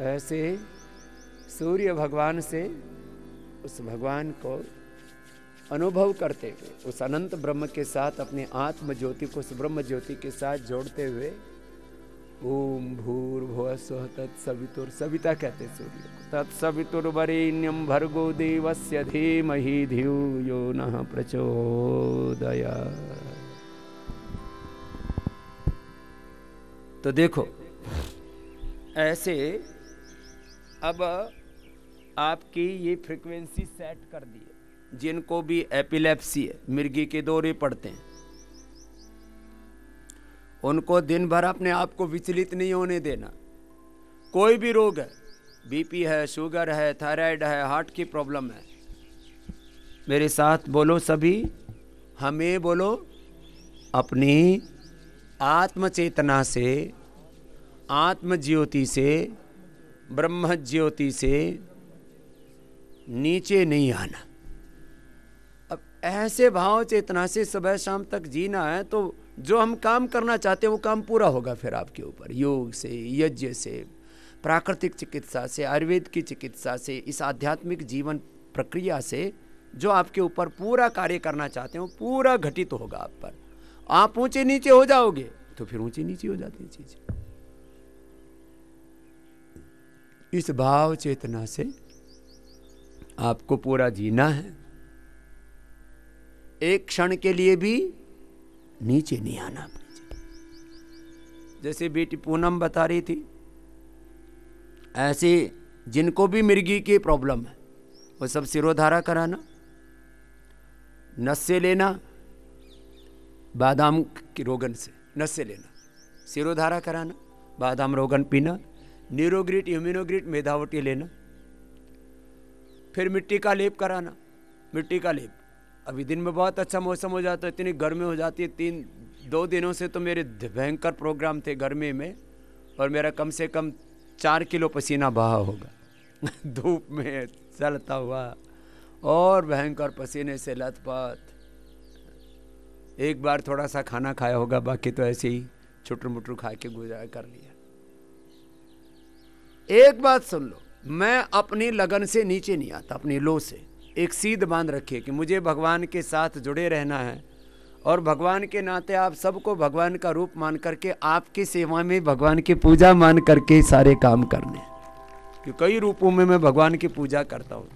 ऐसे सूर्य भगवान से उस भगवान को अनुभव करते हुए उस अनंत ब्रह्म के साथ अपने आत्म ज्योति को उस ब्रह्म ज्योति के साथ जोड़ते हुए ओम भूर्भुवः स्वः तत्सवितुर, सविता कहते सूर्य को, तत्सवितुर्वरेण्यं भर्गो देवस्य धीमहि धियो यो नः प्रचोदयात्। तो देखो ऐसे अब आपकी ये फ्रीक्वेंसी सेट कर दी है। जिनको भी एपिलेप्सी है, मिर्गी के दौरे पड़ते हैं, उनको दिन भर अपने आप को विचलित नहीं होने देना। कोई भी रोग है, बीपी है, शुगर है, थायराइड है, हार्ट की प्रॉब्लम है, मेरे साथ बोलो सभी, हमें बोलो अपनी आत्म चेतना से, आत्म ज्योति से, ब्रह्म ज्योति से नीचे नहीं आना। अब ऐसे भाव चेतना से सुबह शाम तक जीना है तो जो हम काम करना चाहते हैं वो काम पूरा होगा फिर आपके ऊपर। योग से, यज्ञ से, प्राकृतिक चिकित्सा से, आयुर्वेद की चिकित्सा से, इस आध्यात्मिक जीवन प्रक्रिया से जो आपके ऊपर पूरा कार्य करना चाहते हैं वो पूरा घटित होगा आप पर। आप ऊंचे नीचे हो जाओगे तो फिर ऊंचे नीचे हो जाती है चीज। इस भाव चेतना से आपको पूरा जीना है। एक क्षण के लिए भी नीचे नहीं आना अपनी। जैसे बेटी पूनम बता रही थी, ऐसे जिनको भी मिर्गी की प्रॉब्लम है वो सब सिरोधारा कराना, नस्से लेना, बादाम की रोगन से नस्से लेना, सिरोधारा कराना, बादाम रोगन पीना, न्यूरोग्रिट, इम्यूनोग्रिट, मेधावटी लेना, फिर मिट्टी का लेप कराना। मिट्टी का लेप अभी दिन में बहुत अच्छा मौसम हो जाता है, इतनी गर्मी हो जाती है। 2 दिनों से तो मेरे भयंकर प्रोग्राम थे गर्मी में, और मेरा कम से कम 4 किलो पसीना बहा होगा धूप में चलता हुआ, और भयंकर पसीने से लथपथ। एक बार थोड़ा सा खाना खाया होगा, बाकी तो ऐसे ही छुट्टू मुट्टू खा के गुजारा कर लिया। एक बात सुन लो, मैं अपनी लगन से नीचे नहीं आता, अपनी लो से। एक सीध बांध रखिए कि मुझे भगवान के साथ जुड़े रहना है, और भगवान के नाते आप सबको भगवान का रूप मान करके, आपकी सेवा में भगवान की पूजा मान करके सारे काम करने। कि कई रूपों में मैं भगवान की पूजा करता हूँ।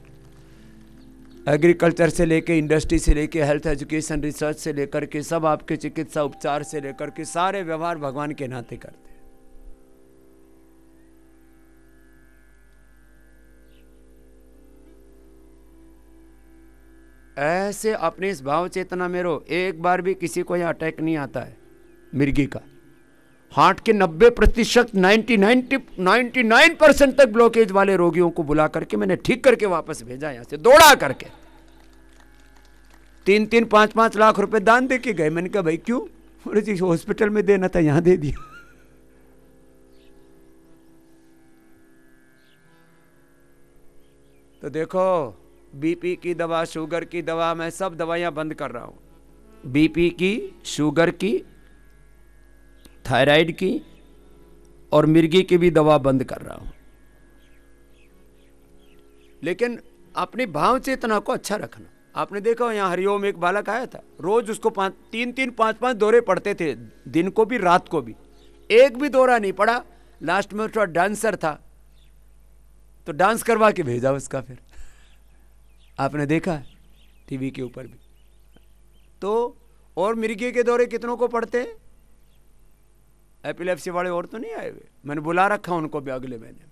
एग्रीकल्चर से लेके, इंडस्ट्री से लेके, हेल्थ एजुकेशन रिसर्च से लेकर के, सब आपके चिकित्सा उपचार से लेकर के सारे व्यवहार भगवान के नाते करते हैं। ऐसे अपने इस भाव चेतना में रहो। एक बार भी किसी को यह अटैक नहीं आता है मिर्गी का। हार्ट के 90%, 99% तक ब्लॉकेज वाले रोगियों को बुला करके मैंने ठीक करके वापस भेजा, यहां से दौड़ा करके। 3-3, 5-5 लाख रुपए दान दे के गए। मैंने कहा भाई क्यों? बोले जी हॉस्पिटल में देना था, यहां दे दिया। तो देखो, बीपी की दवा, शुगर की दवा, मैं सब दवाइयां बंद कर रहा हूं। बीपी की, शुगर की, थायराइड की और मिर्गी की भी दवा बंद कर रहा हूं। लेकिन अपनी भाव चेतना को अच्छा रखना। आपने देखा यहाँ हरिओम एक बालक आया था, रोज उसको 3-3, 5-5 दौरे पड़ते थे, दिन को भी रात को भी। एक भी दौरा नहीं पड़ा। लास्ट में उसका डांसर था तो डांस करवा के भेजा उसका। फिर आपने देखा है टीवी के ऊपर भी। तो और मिर्गी के दौरे कितनों को पड़ते हैं? एपिलेप्सी वाले और तो नहीं आए हुए, मैंने बुला रखा उनको भी अगले महीने।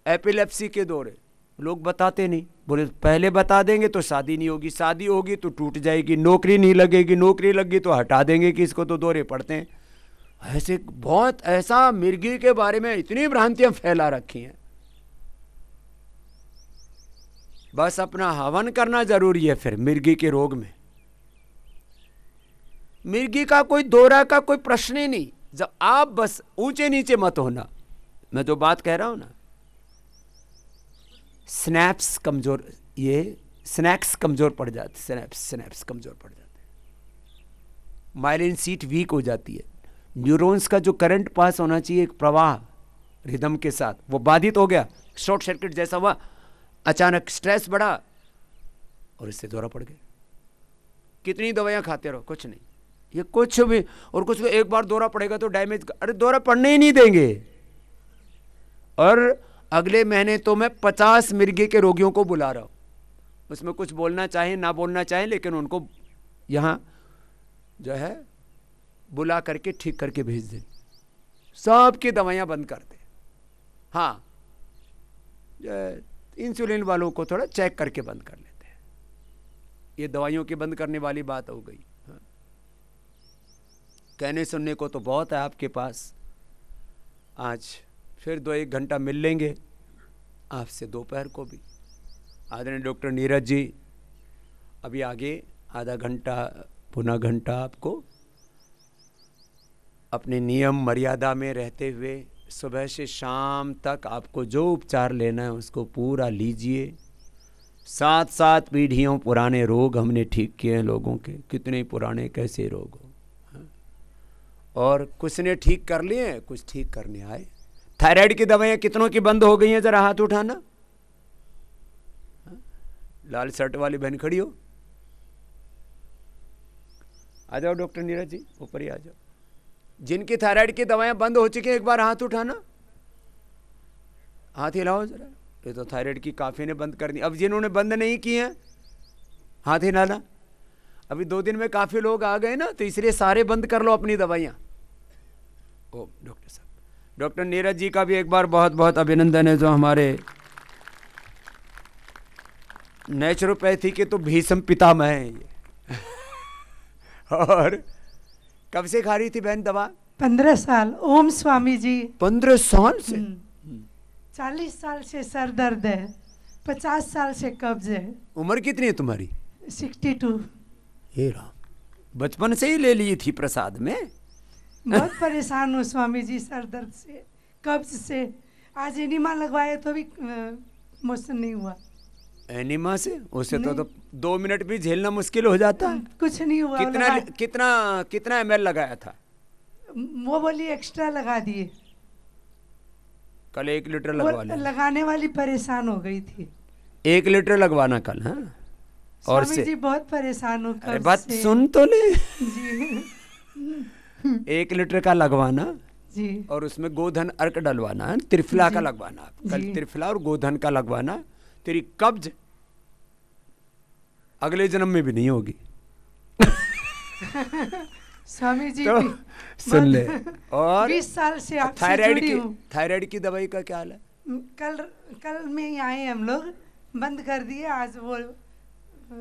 एपिलेप्सी के दौरे लोग बताते नहीं, बोले पहले बता देंगे तो शादी नहीं होगी, शादी होगी तो टूट जाएगी, नौकरी नहीं लगेगी, नौकरी लगी तो हटा देंगे कि इसको तो दौरे पड़ते हैं। ऐसे बहुत, ऐसा मिर्गी के बारे में इतनी भ्रांतियां फैला रखी हैं। बस अपना हवन करना जरूरी है। फिर मिर्गी के रोग में मिर्गी का कोई दौरा का कोई प्रश्न ही नहीं। जब आप बस ऊंचे नीचे मत होना। मैं जो बात कह रहा हूं ना, स्नैप्स कमजोर, ये स्नैक्स कमजोर पड़ जाते, स्नैप्स कमजोर पड़ जाते हैं, माइलिन सीट वीक हो जाती है, न्यूरॉन्स का जो करंट पास होना चाहिए एक प्रवाह रिदम के साथ, वो बाधित हो गया, शॉर्ट सर्किट जैसा हुआ, अचानक स्ट्रेस बढ़ा और इससे दौरा पड़ गया। कितनी दवाइयां खाते रहो, कुछ नहीं, ये कुछ भी। और कुछ भी, एक बार दौरा पड़ेगा तो डैमेज, अरे दौरा पड़ने ही नहीं देंगे। और अगले महीने तो मैं 50 मिर्गी के रोगियों को बुला रहा हूं। उसमें कुछ बोलना चाहे ना बोलना चाहे, लेकिन उनको यहां जो है बुला करके ठीक करके भेज दें। सबकी दवाइयाँ बंद कर दे। हाँ, इंसुलिन वालों को थोड़ा चेक करके बंद कर लेते हैं। ये दवाइयों की बंद करने वाली बात हो गई। हाँ। कहने सुनने को तो बहुत है आपके पास। आज फिर 2-1 घंटा मिल लेंगे आपसे दोपहर को भी। आदरणीय डॉक्टर नीरज जी अभी आगे आधा घंटा पुनः घंटा आपको अपने नियम मर्यादा में रहते हुए सुबह से शाम तक आपको जो उपचार लेना है उसको पूरा लीजिए। 7-7 पीढ़ियों पुराने रोग हमने ठीक किए हैं लोगों के, कितने पुराने कैसे रोग हो, और कुछ ने ठीक कर लिए, कुछ ठीक करने आए। थायराइड की दवाइयाँ कितनों की बंद हो गई हैं, जरा हाथ उठाना। लाल शर्ट वाली बहन खड़ी हो, आ जाओ डॉक्टर नीरज जी, ऊपर ही आ जाओ। जिनकी थायराइड की दवाएं बंद हो चुकी हैं एक बार हाथ उठाना, हाथ हिलाओ जरा। ये तो थायराइड की काफी ने बंद कर दी। अब जिन्होंने बंद नहीं की हैं हाथ हिलाना। अभी 2 दिन में काफी लोग आ गए ना, तो इसलिए सारे बंद कर लो अपनी दवाइयां। ओ डॉक्टर साहब, डॉक्टर नीरज जी का भी एक बार बहुत बहुत अभिनंदन है, जो हमारे नेचुरोपैथी के तो भीषम पितामह हैं ये। और कब से खा रही थी बहन दवा? 15 साल। ओम स्वामी जी। 15 साल से? 40 साल से सर दर्द है, 50 साल से कब्ज है। उम्र कितनी है तुम्हारी? 62। हे राम, बचपन से ही ले ली थी प्रसाद में? बहुत परेशान हूँ स्वामी जी, सर दर्द से, कब्ज से। आज एनिमा लगवाए तो भी मोशन नहीं हुआ। एनिमा से? उससे तो 2 मिनट भी झेलना मुश्किल हो जाता है। कुछ नहीं हुआ। कितना ml लगाया था? वो बोली एक्स्ट्रा लगा दिए। कल 1 लीटर लगवा ले। लगाने वाली परेशान हो गई थी। 1 लीटर लगवाना कल। हाँ, और स्वामी जी बहुत परेशान हूँ। अरे बात सुन तो ले जी। 1 लीटर का लगवाना जी, और उसमें गोधन अर्क डलवाना, त्रिफला का लगवाना। कल त्रिफला और गोधन का लगवाना। तेरी कब्ज अगले जन्म में भी नहीं होगी। स्वामी जी तो सुन ले। और 20 साल से आपसे जुड़ी हूँ। थायराइड की दवाई का क्या हाल है? कल में ही आए हम लोग, बंद कर दिए। आज वो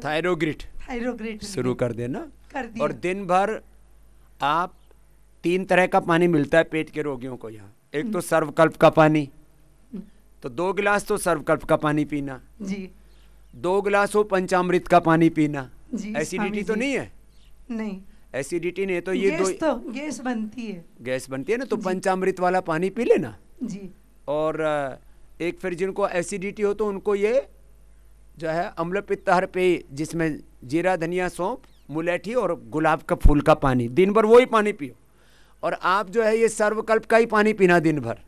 थायरोग्रिट शुरू कर देना। कर दिया। और दिन भर आप 3 तरह का पानी मिलता है पेट के रोगियों को यहाँ। एक तो सर्वकल्प का पानी, तो 2 गिलास तो सर्वकल्प का पानी पीना जी। 2 गिलास हो पंचामृत का पानी पीना। जी, एसिडिटी तो नहीं है? नहीं, एसिडिटी नहीं है तो ये गैस बनती है। गैस बनती है ना, तो पंचामृत वाला पानी पी लेना जी। और एक फिर जिनको एसिडिटी हो तो उनको ये जो है अम्ल पित्तहर पेय, जिसमें जीरा, धनिया, सौंफ, मुलेठी और गुलाब का फूल का पानी, दिन भर वही पानी पियो। और आप जो है ये सर्वकल्प का ही पानी पीना दिन भर,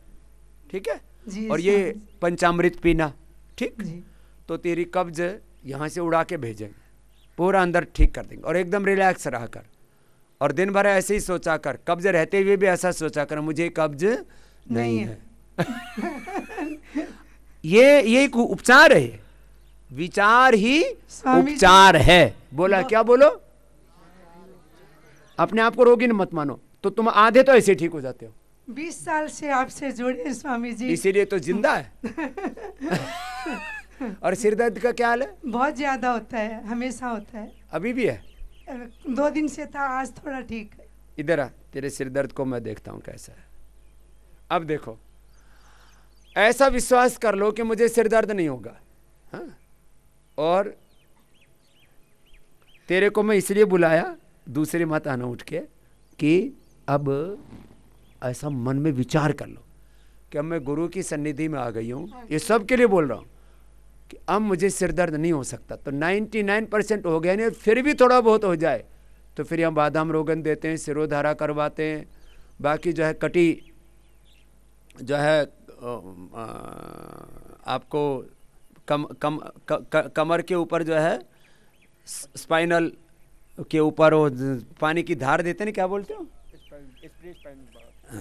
ठीक है? जी, और ये पंचामृत पीना, ठीक? जी। तो तेरी कब्ज यहाँ से उड़ा के भेजेंगे, पूरा अंदर ठीक कर देंगे। और एकदम रिलैक्स रहा कर, और दिन भर ऐसे ही सोचा कर, कब्ज रहते हुए भी ऐसा सोचा कर मुझे कब्ज नहीं है। ये एक उपचार है, विचार ही उपचार है। बोला क्या? बोलो। अपने आप को रोगी मत मानो, तो तुम आधे तो ऐसे ठीक हो जाते हो। 20 साल से आपसे जुड़े स्वामी जी, इसीलिए तो जिंदा है। और सिर दर्द का क्या हाल है? बहुत ज्यादा होता है, हमेशा होता है। अभी भी है? 2 दिन से था, आज थोड़ा ठीक है। इधर आ, तेरे सिर दर्द को मैं देखता हूं कैसा है। अब देखो, ऐसा विश्वास कर लो कि मुझे सिर दर्द नहीं होगा। हाँ? और तेरे को मैं इसलिए बुलाया, दूसरी मत आना उठ के, कि अब ऐसा मन में विचार कर लो कि अब मैं गुरु की सन्निधि में आ गई हूँ। ये सब के लिए बोल रहा हूँ कि अब मुझे सिर दर्द नहीं हो सकता। तो 99% हो गया, नहीं फिर भी थोड़ा बहुत हो जाए तो फिर हम बादाम रोगन देते हैं, सिरोधारा करवाते हैं। बाकी जो है कटी जो है आपको कमर के ऊपर जो है स्पाइनल के ऊपर वो पानी की धार देते हैं, क्या बोलते हो?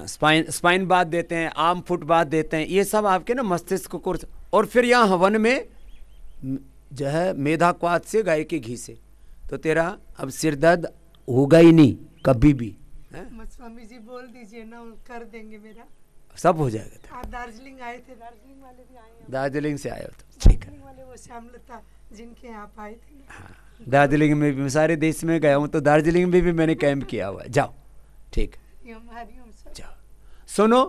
स्पाइन बात देते हैं, आर्म फुट बात देते हैं। ये सब आपके ना मस्तिष्क को। और फिर यहाँ हवन में जो है मेधा क्वाथ से, गाय के घी से, तो तेरा अब सिर दर्द होगा ही नहीं कभी भी। स्वामी जी बोल दीजिए ना, कर देंगे मेरा, सब हो जाएगा। आप दार्जिलिंग आए थे, दार्जिलिंग वाले भी आए हैं, दार्जिलिंग से आए हो तो ठीक है। दार्जिलिंग वाले वो श्यामलता जिनके यहाँ आप आए थे ना। हाँ, दार्जिलिंग में भी सारे देश में गया हूँ, तो दार्जिलिंग में भी मैंने कैंप किया हुआ है। जाओ, ठीक है, हरिओम सर। जाओ। सुनो,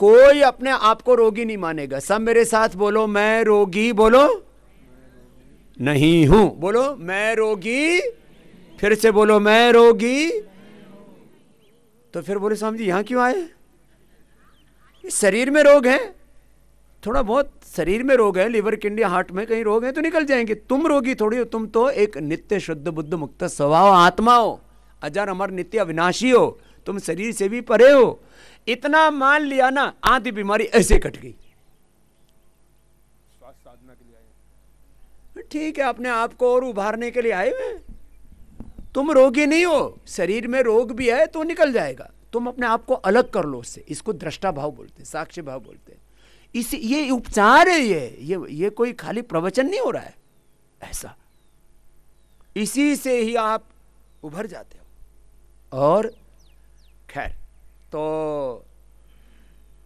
कोई अपने आप को रोगी नहीं मानेगा। सब मेरे साथ बोलो, मैं रोगी, बोलो नहीं हूं, बोलो मैं रोगी, फिर से बोलो मैं रोगी। तो फिर बोले स्वामी जी यहाँ क्यों आए? इस शरीर में रोग है, थोड़ा बहुत शरीर में रोग है, लिवर किडनी हार्ट में कहीं रोग है तो निकल जाएंगे। तुम रोगी थोड़ी हो, तुम तो एक नित्य शुद्ध बुद्ध मुक्त स्वभाव आत्मा हो, अजर अमर नित्य अविनाशी हो, तुम शरीर से भी परे हो। इतना मान लिया ना, आधी बीमारी ऐसे कट गई। साधना के लिए आए, ठीक है, अपने आप को और उभारने के लिए आए हुए। तुम रोगी नहीं हो, शरीर में रोग भी है तो निकल जाएगा। तुम अपने आप को अलग कर लो उससे। इसको दृष्टा भाव बोलते हैं, साक्ष्य भाव बोलते हैं। इस ये उपचार है, ये कोई खाली प्रवचन नहीं हो रहा है ऐसा। इसी से ही आप उभर जाते हो। और खैर, तो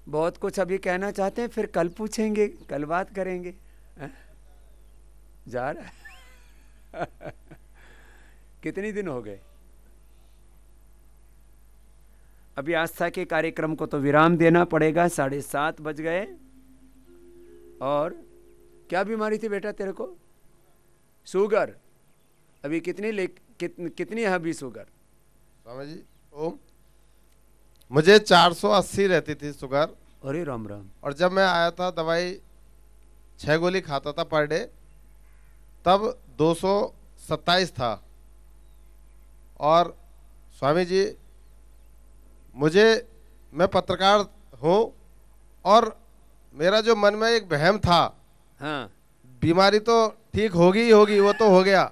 बहुत कुछ अभी कहना चाहते हैं, फिर कल पूछेंगे, कल बात करेंगे। जा रहा है कितनी दिन हो गए? अभी आस्था के कार्यक्रम को तो विराम देना पड़ेगा, 7:30 बज गए। और क्या बीमारी थी बेटा तेरे को? शुगर। अभी कितनी है अभी शुगर? स्वामी जी ओम, मुझे 480 रहती थी शुगर। अरे राम राम। और जब मैं आया था, दवाई 6 गोली खाता था पर डे, तब 227 था। और स्वामी जी, मैं पत्रकार हूँ, और मेरा जो मन में एक वहम था, हाँ, बीमारी तो ठीक होगी ही होगी, वो तो हो गया।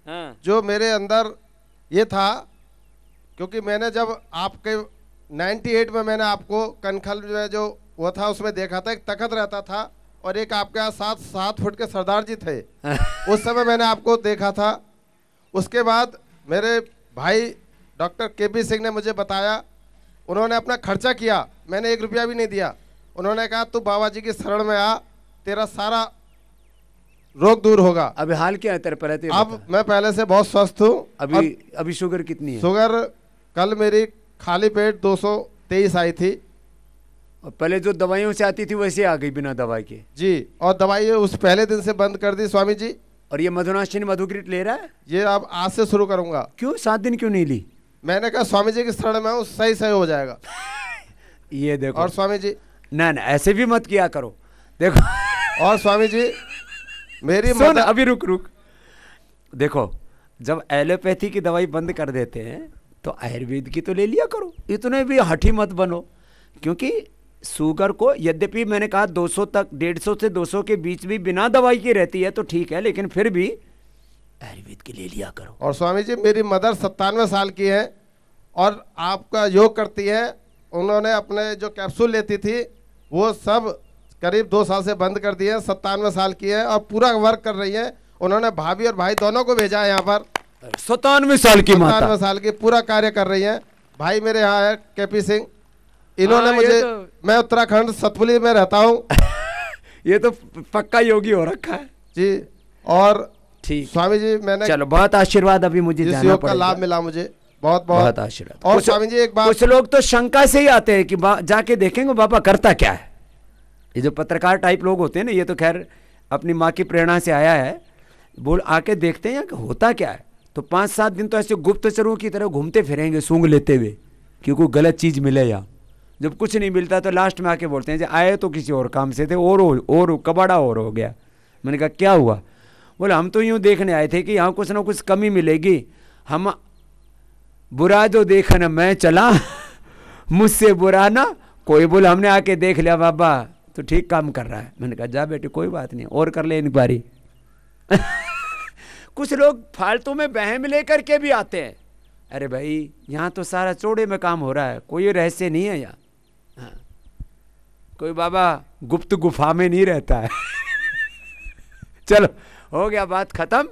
हाँ, जो मेरे अंदर ये था, क्योंकि मैंने जब आपके 98 में मैंने आपको कनखल में जो वो था उसमें देखा था, एक तखत रहता था और एक आपके यहाँ 7 फुट के सरदार जी थे। उस समय मैंने आपको देखा था। उसके बाद मेरे भाई डॉक्टर केपी सिंह ने मुझे बताया, उन्होंने अपना खर्चा किया, मैंने 1 रुपया भी नहीं दिया। उन्होंने कहा तू बाबा जी की शरण में आ, तेरा सारा रोग दूर होगा। अभी हाल क्या है तेरे पर? अब मैं पहले से बहुत स्वस्थ हूँ। अभी शुगर कितनी है? शुगर कल मेरी खाली पेट 223 आई थी। और पहले जो दवाइयों से आती थी वैसे आ गई बिना दवाई के? जी, और दवाई उस पहले दिन से बंद कर दी स्वामी जी। और ये मधुनाशिनी मधुग्रिट ले रहा है? ये अब आज से शुरू करूंगा। क्यों 7 दिन क्यों नहीं ली? मैंने कहा स्वामी जी की शरण में हूँ, सही हो जाएगा। ये देखो। और स्वामी जी ना ऐसे भी मत किया करो, देखो। और स्वामी जी मेरी सुन, अभी रुक। देखो, जब एलोपैथी की दवाई बंद कर देते हैं तो आयुर्वेद की तो ले लिया करो। इतने भी हठी मत बनो, क्योंकि शुगर को यद्यपि मैंने कहा 200 तक, 150 से 200 के बीच भी बिना दवाई की रहती है तो ठीक है, लेकिन फिर भी आयुर्वेद की ले लिया करो। और स्वामी जी मेरी मदर 97 साल की है और आपका योग करती है। उन्होंने अपने जो कैप्सूल लेती थी वो सब करीब 2 साल से बंद कर दिए हैं। 97 साल की है और पूरा वर्क कर रही है। उन्होंने भाभी और भाई दोनों को भेजा है यहाँ पर। 97 साल की माता, 97 साल की, पूरा कार्य कर रही है। भाई मेरे यहाँ है केपी सिंह, इन्होंने मुझे मैं उत्तराखंड सतपुली में रहता हूँ। ये तो पक्का योगी हो रखा है जी। और ठीक स्वामी जी मैंने, चलो बहुत आशीर्वाद, अभी मुझे जिस जाना योग का पड़ेगा। लाभ मिला मुझे, बहुत आशीर्वाद। और स्वामी जी एक बात, कुछ लोग तो शंका से ही आते हैं कि जाके देखेंगे बाबा करता क्या है। ये जो पत्रकार टाइप लोग होते हैं ना, ये तो खैर अपनी माँ की प्रेरणा से आया है, बोल आके देखते हैं कि होता क्या है। तो 5-7 दिन तो ऐसे गुप्तचरों की तरह घूमते फिरेंगे सूंघ लेते हुए कि कोई गलत चीज़ मिले या जब कुछ नहीं मिलता तो लास्ट में आके बोलते हैं जो आए तो किसी और काम से थे और कबाड़ा और हो गया। मैंने कहा क्या हुआ? बोले हम तो यूँ देखने आए थे कि यहाँ कुछ ना कुछ कमी मिलेगी, हम बुरा जो देखा ना मैं चला मुझसे बुरा ना कोई। बोले हमने आके देख लिया बाबा तो ठीक काम कर रहा है। मैंने कहा जा बेटे कोई बात नहीं और कर ले इंक्वायरी। कुछ लोग फालतू में बहम लेकर के भी आते हैं। अरे भाई यहाँ तो सारा चौड़े में काम हो रहा है, कोई रहस्य नहीं है यहाँ। हाँ, कोई बाबा गुप्त गुफा में नहीं रहता है। चलो हो गया बात खत्म।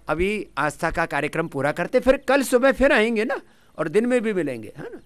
अभी आस्था का कार्यक्रम पूरा करते, फिर कल सुबह फिर आएंगे ना, और दिन में भी मिलेंगे, है ना।